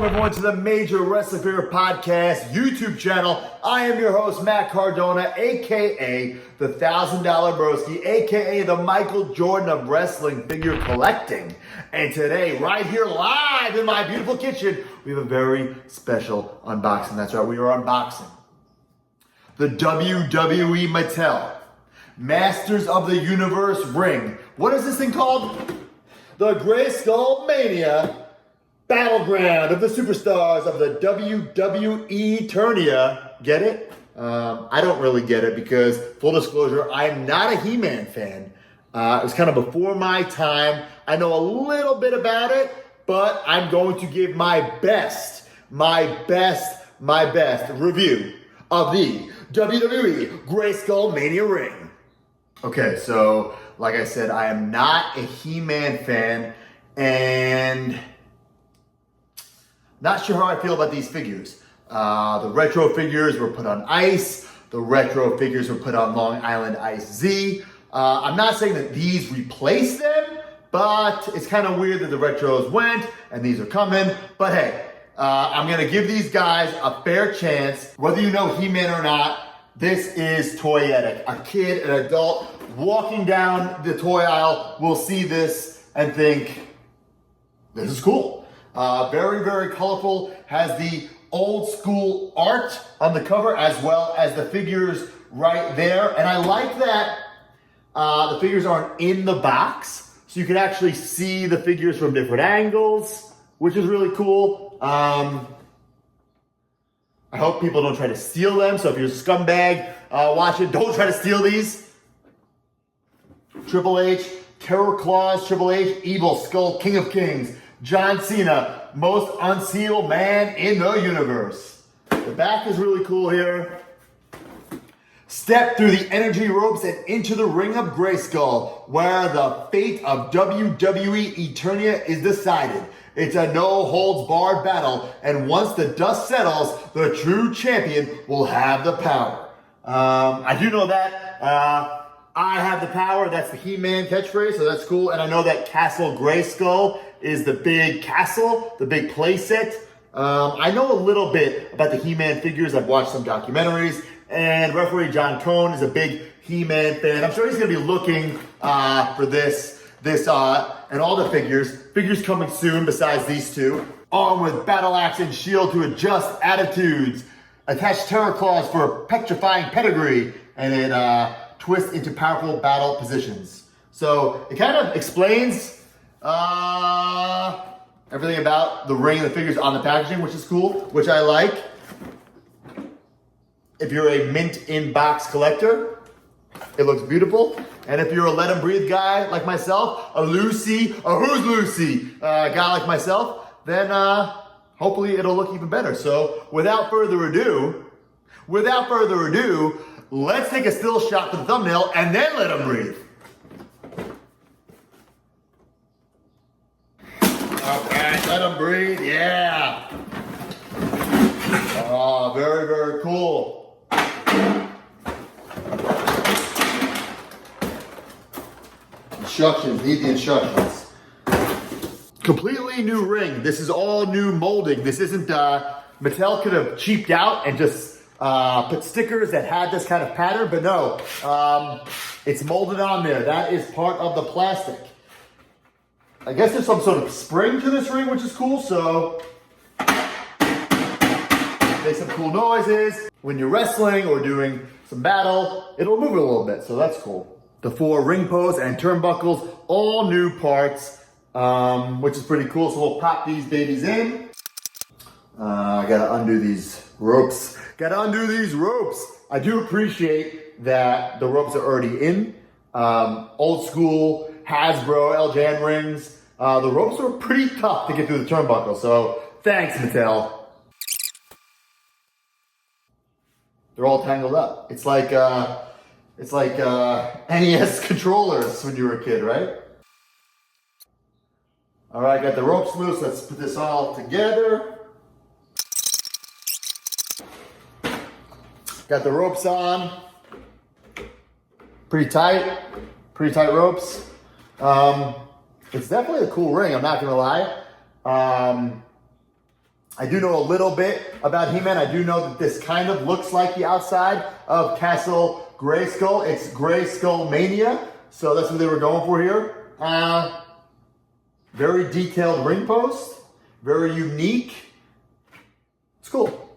everyone to the Major Wrestling Figure Podcast YouTube channel. I am your host, Matt Cardona, aka the $1,000 Broski, aka the Michael Jordan of wrestling figure collecting. And today, right here live in my beautiful kitchen, we have a very special unboxing. That's right, we are unboxing the WWE Mattel Masters of the Universe ring. What is this thing called? The Grayskull Mania Battleground of the Superstars of the WWE Eternia. Get it? I don't really get it because, full disclosure, I'm not a Heman fan. It was kind of before my time. I know a little bit about it, but I'm going to give my best review of the WWE Grayskull Mania ring. Okay, so like I said, I am not a He-Man fan, and not sure how I feel about these figures. The retro figures were put on ice. The retro figures were put on Long Island Ice Z. I'm not saying that these replace them, but it's kind of weird that the retros went and these are coming. But hey, I'm going to give these guys a fair chance. Whether you know He-Man or not, this is toyetic. A kid, an adult, walking down the toy aisle will see this and think, this is cool. Very, very colorful. Has the old school art on the cover as well as the figures right there. And I like that the figures aren't in the box, so you can actually see the figures from different angles, which is really cool. I hope people don't try to steal them. So if you're a scumbag watching, don't try to steal these. Triple H, Terror Claws, Triple H, Evil Skull, King of Kings, John Cena, most unsealed man in the universe. The back is really cool here. Step through the energy ropes and into the ring of Grayskull, where the fate of WWE Eternia is decided. It's a no-holds-barred battle, and once the dust settles, the true champion will have the power. I do know that. I have the power. That's the He-Man catchphrase, so that's cool. And I know that Castle Grayskull is the big castle, the big playset. I know a little bit about the He-Man figures. I've watched some documentaries, and referee John Cone is a big He-Man fan. I'm sure he's going to be looking for this and all the figures. Figures coming soon besides these two. Armed with battle axe and shield to adjust attitudes. Attach terror claws for petrifying pedigree. And it twists into powerful battle positions. So it kind of explains everything about the ring and the figures on the packaging, which is cool, which I like. If you're a mint in box collector, it looks beautiful. And if you're a let 'em breathe guy like myself, a who's Lucy guy like myself, then hopefully it'll look even better. So without further ado, let's take a still shot for the thumbnail and then let 'em breathe. Okay, let 'em breathe, yeah. Oh, very, very cool. Instructions, need the instructions. Completely new ring. This is all new molding. This isn't, Mattel could have cheaped out and just put stickers that had this kind of pattern, but no, it's molded on there. That is part of the plastic. I guess there's some sort of spring to this ring, which is cool, so make some cool noises. When you're wrestling or doing some battle, it'll move a little bit, so that's cool. The 4 ring posts and turnbuckles, all new parts, which is pretty cool. So we'll pop these babies in. I gotta undo these ropes. I do appreciate that the ropes are already in. Old school Hasbro LJN rings. The ropes were pretty tough to get through the turnbuckle, so thanks, Mattel. They're all tangled up. It's like NES controllers when you were a kid, right? All right, got the ropes loose. Let's put this all together. Got the ropes on. Pretty tight ropes. It's definitely a cool ring, I'm not gonna lie. I do know a little bit about Heman. I do know that this kind of looks like the outside of Castle Grayskull. It's Grayskull Mania, so that's what they were going for here. Very detailed ring post, very unique. It's cool.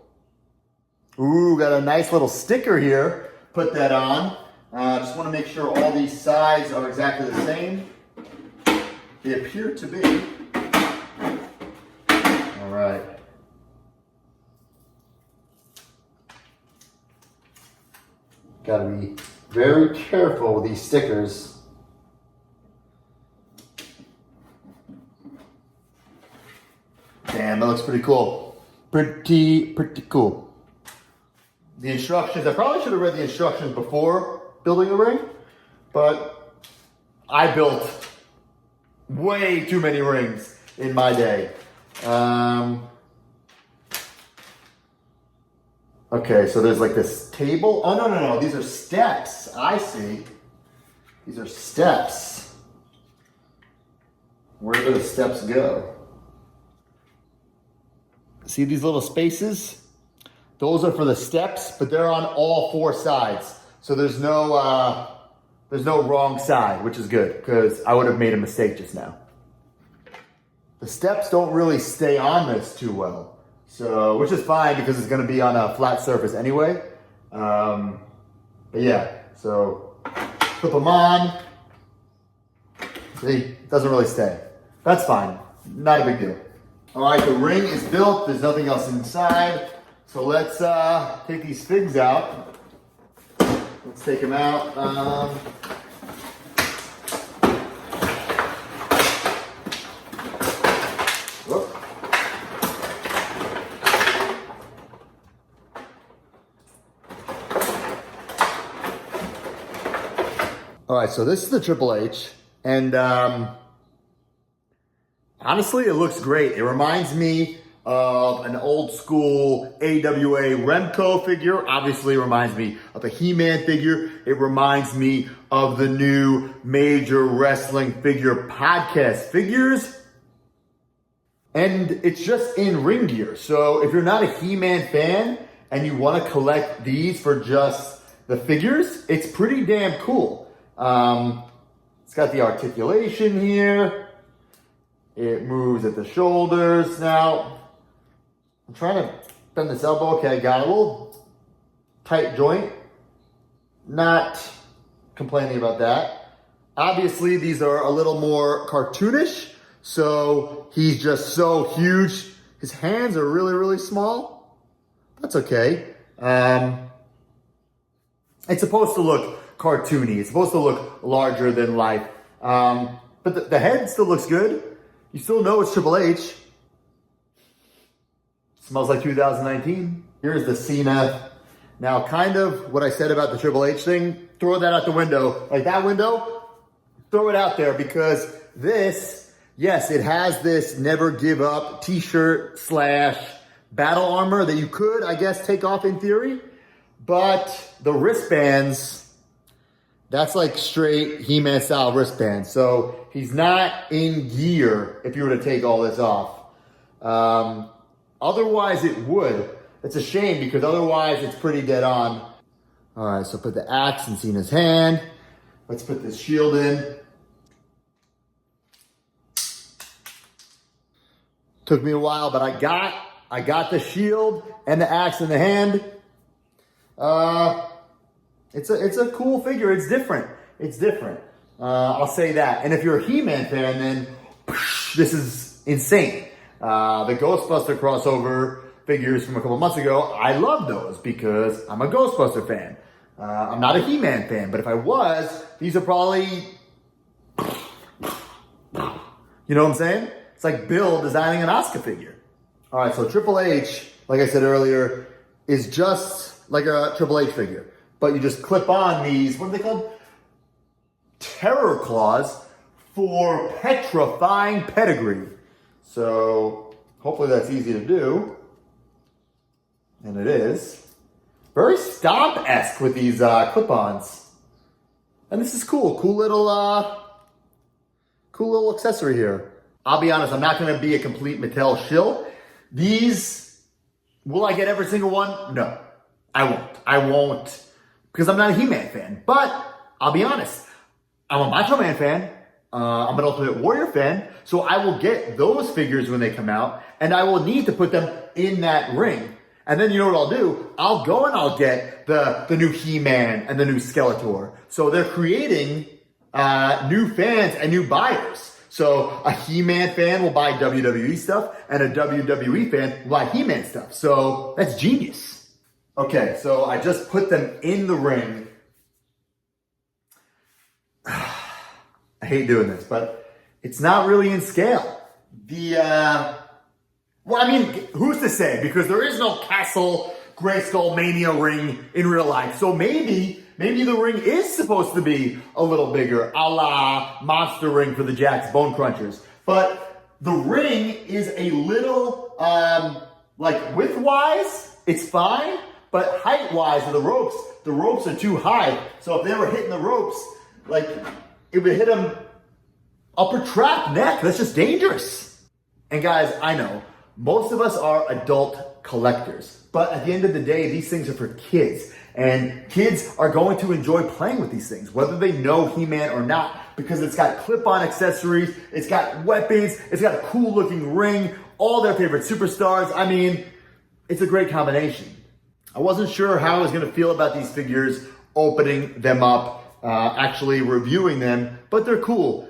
Ooh, got a nice little sticker here. Put that on. Just want to make sure all these sides are exactly the same. They appear to be. All right. Gotta be very careful with these stickers. Damn, that looks pretty cool. Pretty cool. The instructions, I probably should have read the instructions before building the ring, but I built way too many rings in my day. Okay, so there's like this table. Oh, no. These are steps. I see. These are steps. Where do the steps go? See these little spaces? Those are for the steps, but they're on all four sides. So there's no wrong side, which is good because I would have made a mistake just now. The steps don't really stay on this too well. So, which is fine because it's going to be on a flat surface anyway. But yeah, so put them on. See, it doesn't really stay. That's fine. Not a big deal. All right, the ring is built. There's nothing else inside. So let's take these figs out. Let's take them out. Whoop. All right, so this is the Triple H, and honestly, it looks great. It reminds me of an old school AWA Remco figure. Obviously reminds me of a He-Man figure. It reminds me of the new Major Wrestling Figure Podcast figures. And it's just in ring gear. So if you're not a He-Man fan and you want to collect these for just the figures, it's pretty damn cool. It's got the articulation here. It moves at the shoulders. Now, I'm trying to bend this elbow. Okay, I got a little tight joint. Not complaining about that. Obviously, these are a little more cartoonish. So he's just so huge. His hands are really, really small. That's okay. It's supposed to look cartoony. It's supposed to look larger than life. But the head still looks good. You still know it's Triple H. Smells like 2019. Here's the Cena. Now, kind of what I said about the Triple H thing, throw that out the window. Like that window, throw it out there because this, yes, it has this never give up t-shirt / battle armor that you could, I guess, take off in theory. But the wristbands, that's like straight He-Man style wristbands. So he's not in gear if you were to take all this off. Otherwise it would. It's a shame because otherwise it's pretty dead on. All right, so put the axe in Cena's hand. Let's put this shield in. Took me a while, but I got the shield and the axe in the hand. It's a cool figure. It's different. It's different. I'll say that. And if you're a He-Man fan, then this is insane. The Ghostbuster crossover figures from a couple months ago, I love those because I'm a Ghostbuster fan. I'm not a He-Man fan, but if I was, these are probably, you know what I'm saying? It's like Bill designing an Oscar figure. All right, so Triple H, like I said earlier, is just like a Triple H figure, but you just clip on these, what are they called? Terror claws for petrifying pedigree. So hopefully that's easy to do. And it is. Very Stomp-esque with these clip-ons. And this is cool. Cool little accessory here. I'll be honest, I'm not going to be a complete Mattel shill These, will I get every single one? No, I won't. I won't, because I'm not a He-Man fan. But I'll be honest, I'm a Macho Man fan. I'm an Ultimate Warrior fan. So I will get those figures when they come out, and I will need to put them in that ring. And then you know what I'll do? I'll go and I'll get the new He-Man and the new Skeletor. So they're creating new fans and new buyers. So a He-Man fan will buy WWE stuff, and a WWE fan will buy He-Man stuff. So that's genius. Okay, so I just put them in the ring. I hate doing this, but it's not really in scale. Well, I mean, who's to say? Because there is no Castle Grayskull Mania ring in real life. So maybe the ring is supposed to be a little bigger, a la Monster Ring for the Jax Bone Crunchers. But the ring is a little, like width-wise, it's fine. But height-wise of the ropes are too high. So if they were hitting the ropes, like, it would hit them upper trap neck. That's just dangerous. And guys, I know, most of us are adult collectors, but at the end of the day, these things are for kids, and kids are going to enjoy playing with these things, whether they know He-Man or not, because it's got clip-on accessories, it's got weapons, it's got a cool-looking ring, all their favorite superstars. I mean, it's a great combination. I wasn't sure how I was going to feel about these figures, opening them up, actually reviewing them, but they're cool.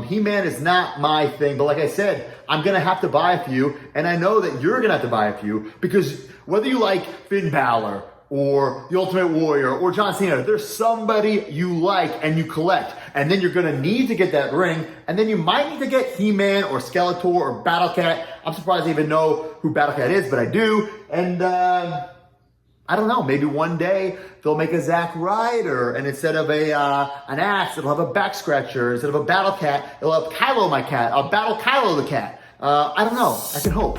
He-Man is not my thing, but like I said, I'm gonna have to buy a few, and I know that you're gonna have to buy a few, because whether you like Finn Balor or the Ultimate Warrior or John Cena, there's somebody you like and you collect, and then you're gonna need to get that ring, and then you might need to get He-Man or Skeletor or Battle Cat. I'm surprised I even know who Battle Cat is, but I do, and I don't know, maybe one day they'll make a Zack Ryder, and instead of an axe, it'll have a back scratcher. Instead of a Battle Cat, it'll have Kylo my cat. I'll battle Kylo the cat. I don't know. I can hope.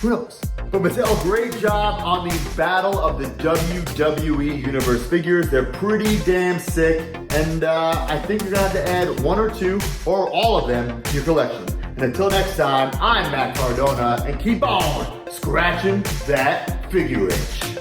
Who knows? But Mattel, great job on the Battle of the WWE Universe figures. They're pretty damn sick, and I think you're gonna have to add one or two or all of them to your collection. And until next time, I'm Matt Cardona, and keep on scratching that figure itch.